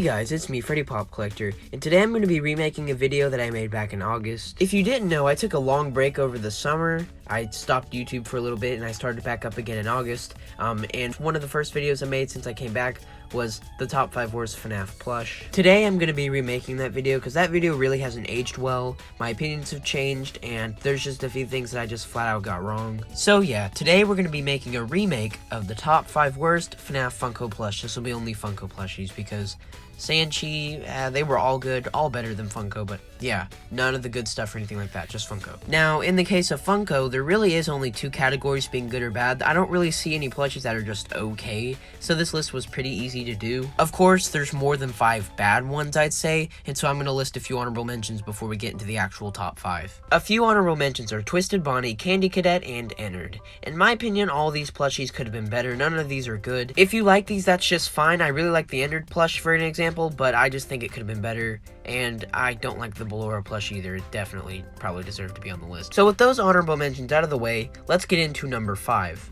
Hey guys, it's me, Freddy Pop Collector, and today I'm going to be remaking a video that I made back in August. If you didn't know, I took a long break over the summer. I stopped YouTube for a little bit and I started back up again in August. And one of the first videos I made since I came back was the top 5 worst FNAF plush. Today I'm going to be remaking that video because that video really hasn't aged well. My opinions have changed and there's just a few things that I just flat out got wrong. So yeah, today we're going to be making a remake of the top 5 worst FNAF Funko Plush. This will be only Funko plushies because Sanshee, they were all good, all better than Funko, but yeah, none of the good stuff or anything like that, just Funko. Now, in the case of Funko, there really is only 2 categories being good or bad. I don't really see any plushies that are just okay, so this list was pretty easy to do. Of course, there's more than 5 bad ones, I'd say, and so I'm going to list a few honorable mentions before we get into the actual top 5. A few honorable mentions are Twisted Bonnie, Candy Cadet, and Ennard. In my opinion, all these plushies could have been better. None of these are good. If you like these, that's just fine. I really like the Ennard plush for an example, but I just think it could have been better, and I don't like the Ballora plush either. It definitely probably deserved to be on the list. So with those honorable mentions out of the way, let's get into number 5.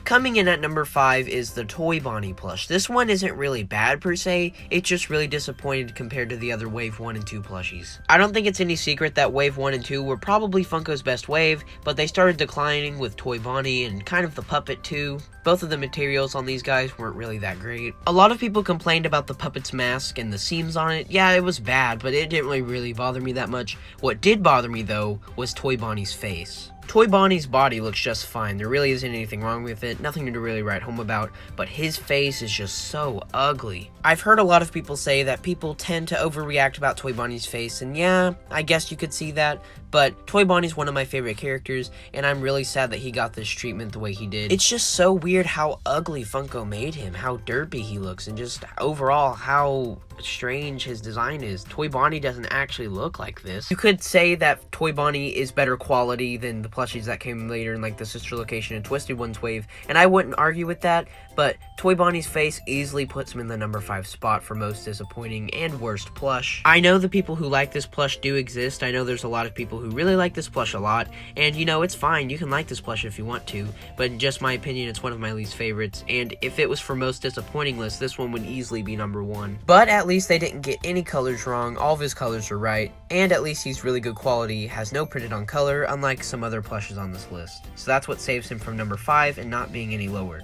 Coming in at number 5 is the Toy Bonnie plush. This one isn't really bad per se, it's just really disappointed compared to the other Wave 1 and 2 plushies. I don't think it's any secret that Wave 1 and 2 were probably Funko's best wave, but they started declining with Toy Bonnie and kind of the puppet too. Both of the materials on these guys weren't really that great. A lot of people complained about the puppet's mask and the seams on it. Yeah, it was bad, but it didn't really bother me that much. What did bother me though was Toy Bonnie's face. Toy Bonnie's body looks just fine. There really isn't anything wrong with it, nothing to really write home about, but his face is just so ugly. I've heard a lot of people say that people tend to overreact about Toy Bonnie's face, and yeah, I guess you could see that, but Toy Bonnie's one of my favorite characters, and I'm really sad that he got this treatment the way he did. It's just so weird how ugly Funko made him, how derpy he looks, and just overall how strange his design is. Toy Bonnie doesn't actually look like this. You could say that Toy Bonnie is better quality than the plushies that came later in like the Sister Location and Twisted Ones wave, and I wouldn't argue with that, but Toy Bonnie's face easily puts him in the number 5 spot for most disappointing and worst plush. I know the people who like this plush do exist. I know there's a lot of people who really like this plush a lot, and you know, it's fine, you can like this plush if you want to, but in just my opinion, it's one of my least favorites, and if it was for most disappointing list, this one would easily be number 1. But at least they didn't get any colors wrong, all of his colors are right, and at least he's really good quality, has no printed on color, unlike some other plushes on this list. So that's what saves him from number 5 and not being any lower.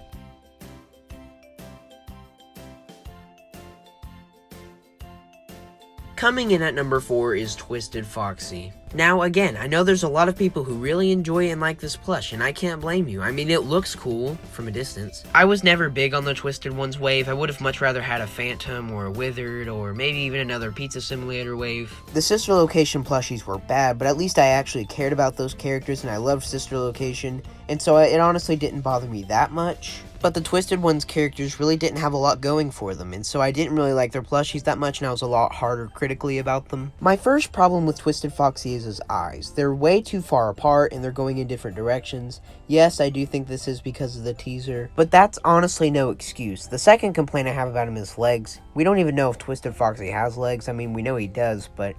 Coming in at number 4 is Twisted Foxy. Now again, I know there's a lot of people who really enjoy and like this plush, and I can't blame you. I mean, it looks cool from a distance. I was never big on the Twisted Ones wave. I would have much rather had a Phantom or a Withered or maybe even another Pizza Simulator wave. The Sister Location plushies were bad, but at least I actually cared about those characters and I loved Sister Location, and so it honestly didn't bother me that much. But the Twisted Ones characters really didn't have a lot going for them, and so I didn't really like their plushies that much, and I was a lot harder critically about them. My first problem with Twisted Foxy is his eyes. They're way too far apart, and they're going in different directions. Yes, I do think this is because of the teaser, but that's honestly no excuse. The second complaint I have about him is legs. We don't even know if Twisted Foxy has legs. I mean, we know he does, but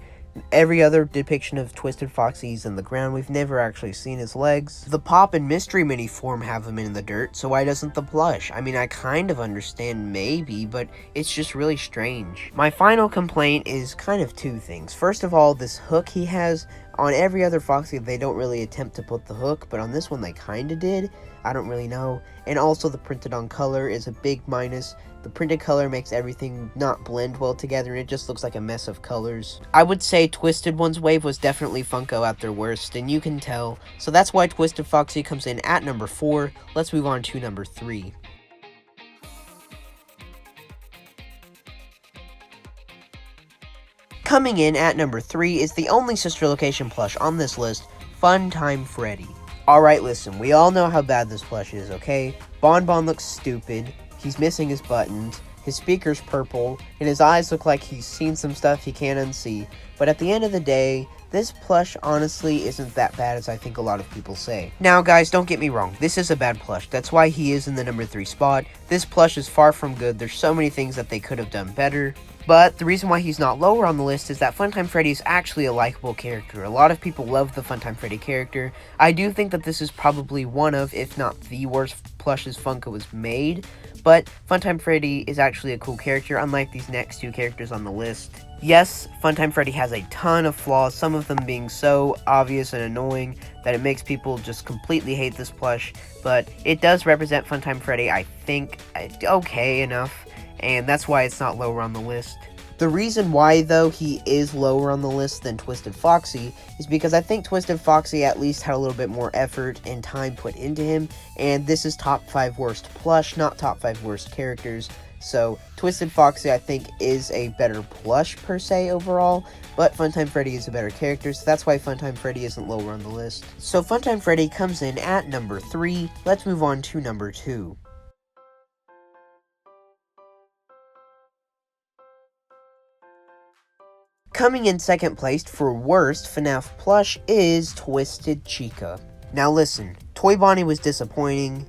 every other depiction of Twisted Foxy's in the ground, we've never actually seen his legs. The Pop and Mystery Mini form have him in the dirt, so why doesn't the plush? I mean, I kind of understand maybe, but it's just really strange. My final complaint is kind of 2 things. First of all, this hook he has. On every other Foxy, they don't really attempt to put the hook, but on this one they kinda did. I don't really know. And also the printed on color is a big minus. The printed color makes everything not blend well together, and it just looks like a mess of colors. I would say Twisted Ones wave was definitely Funko at their worst, and you can tell. So that's why Twisted Foxy comes in at number 4. Let's move on to number 3. Coming in at number 3 is the only Sister Location plush on this list, Funtime Freddy. Alright, listen, we all know how bad this plush is, okay? Bonbon looks stupid, he's missing his buttons, his speaker's purple, and his eyes look like he's seen some stuff he can't unsee. But at the end of the day, this plush honestly isn't that bad as I think a lot of people say. Now guys, don't get me wrong, this is a bad plush. That's why he is in the number 3 spot. This plush is far from good. There's so many things that they could have done better. But the reason why he's not lower on the list is that Funtime Freddy is actually a likable character. A lot of people love the Funtime Freddy character. I do think that this is probably one of, if not the worst plushes Funko has made. But Funtime Freddy is actually a cool character, unlike these next 2 characters on the list. Yes, Funtime Freddy has a ton of flaws, some of them being so obvious and annoying that it makes people just completely hate this plush. But it does represent Funtime Freddy, I think, okay enough. And that's why it's not lower on the list. The reason why, though, he is lower on the list than Twisted Foxy is because I think Twisted Foxy at least had a little bit more effort and time put into him, and this is top 5 worst plush, not top 5 worst characters. So, Twisted Foxy, I think, is a better plush, per se, overall, but Funtime Freddy is a better character, so that's why Funtime Freddy isn't lower on the list. So, Funtime Freddy comes in at number 3. Let's move on to number 2. Coming in second place for worst FNAF plush is Twisted Chica. Now listen, Toy Bonnie was disappointing,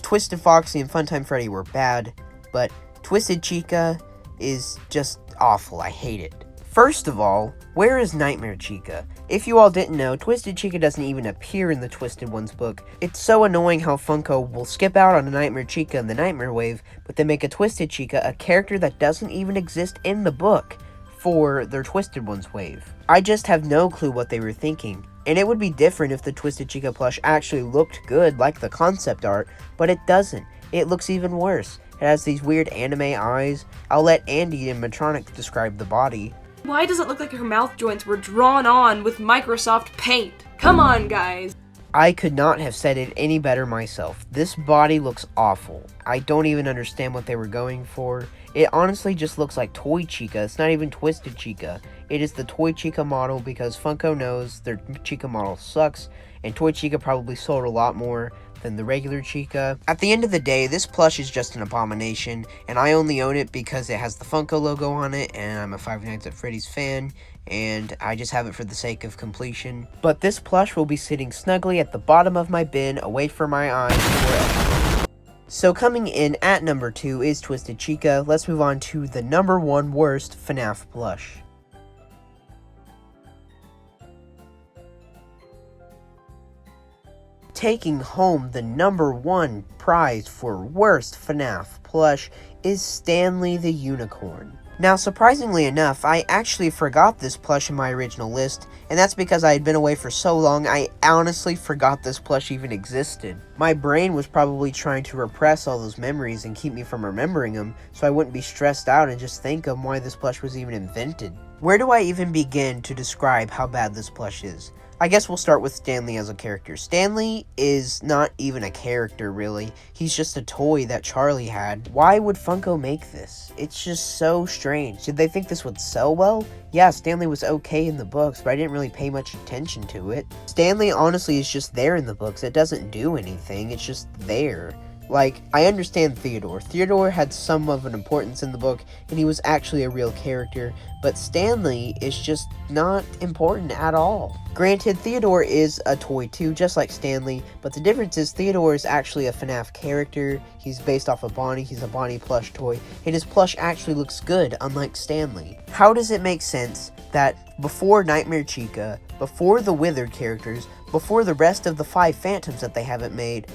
Twisted Foxy and Funtime Freddy were bad, but Twisted Chica is just awful. I hate it. First of all, where is Nightmare Chica? If you all didn't know, Twisted Chica doesn't even appear in the Twisted Ones book. It's so annoying how Funko will skip out on a Nightmare Chica in the Nightmare Wave, but they make a Twisted Chica a character that doesn't even exist in the book for their Twisted Ones wave. I just have no clue what they were thinking. And it would be different if the Twisted Chica plush actually looked good like the concept art, but it doesn't. It looks even worse. It has these weird anime eyes. I'll let Andy and Matronic describe the body. Why does it look like her mouth joints were drawn on with Microsoft Paint? Come on, guys! I could not have said it any better myself. This body looks awful. I don't even understand what they were going for. It honestly just looks like Toy Chica. It's not even Twisted Chica. It is the Toy Chica model because Funko knows their Chica model sucks, and Toy Chica probably sold a lot more than the regular Chica. At the end of the day, this plush is just an abomination, and I only own it because it has the Funko logo on it, and I'm a Five Nights at Freddy's fan, and I just have it for the sake of completion. But this plush will be sitting snugly at the bottom of my bin, away from my eyes forever. So coming in at number 2 is Twisted Chica. Let's move on to the number 1 worst FNAF plush. Taking home the number 1 prize for worst FNAF plush is Stanley the Unicorn. Now, surprisingly enough, I actually forgot this plush in my original list, and that's because I had been away for so long, I honestly forgot this plush even existed. My brain was probably trying to repress all those memories and keep me from remembering them, so I wouldn't be stressed out and just think of why this plush was even invented. Where do I even begin to describe how bad this plush is? I guess we'll start with Stanley as a character. Stanley is not even a character, really. He's just a toy that Charlie had. Why would Funko make this? It's just so strange. Did they think this would sell well? Yeah, Stanley was okay in the books, but I didn't really pay much attention to it. Stanley honestly is just there in the books. It doesn't do anything. It's just there. Like, I understand Theodore. Theodore had some of an importance in the book, and he was actually a real character, but Stanley is just not important at all. Granted, Theodore is a toy too, just like Stanley, but the difference is Theodore is actually a FNAF character. He's based off of Bonnie, he's a Bonnie plush toy, and his plush actually looks good, unlike Stanley. How does it make sense that before Nightmare Chica, before the Withered characters, before the rest of the 5 Phantoms that they haven't made,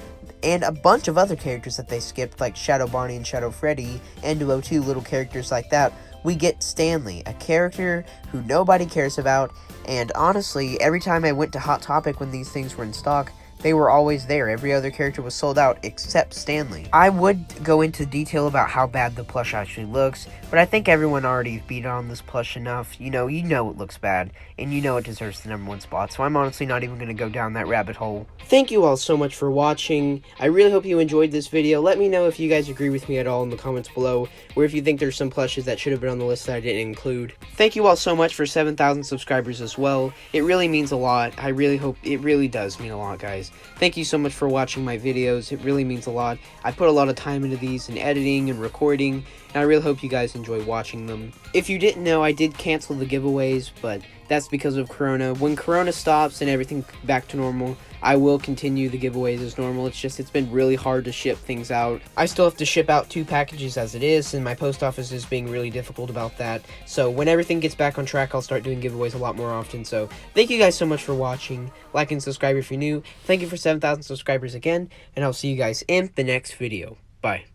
and a bunch of other characters that they skipped, like Shadow Bonnie and Shadow Freddy, and Duo 2, little characters like that, we get Stanley, a character who nobody cares about, and honestly, every time I went to Hot Topic when these things were in stock, they were always there. Every other character was sold out except Stanley. I would go into detail about how bad the plush actually looks, but I think everyone already beat on this plush enough. You know it looks bad, and you know it deserves the number 1 spot, so I'm honestly not even going to go down that rabbit hole. Thank you all so much for watching. I really hope you enjoyed this video. Let me know if you guys agree with me at all in the comments below, or if you think there's some plushes that should have been on the list that I didn't include. Thank you all so much for 7,000 subscribers as well. It really means a lot. I really hope it really does mean a lot, guys. guys. Thank you so much for watching my videos. It really means a lot. I put a lot of time into these and editing and recording, and I really hope you guys enjoy watching them. If you didn't know, I did cancel the giveaways, but that's because of Corona. When Corona stops and everything back to normal, I will continue the giveaways as normal. It's just, it's been really hard to ship things out. I still have to ship out 2 packages as it is, and my post office is being really difficult about that. So when everything gets back on track, I'll start doing giveaways a lot more often. So thank you guys so much for watching. Like and subscribe if you're new. Thank you for 7,000 subscribers again, and I'll see you guys in the next video. Bye.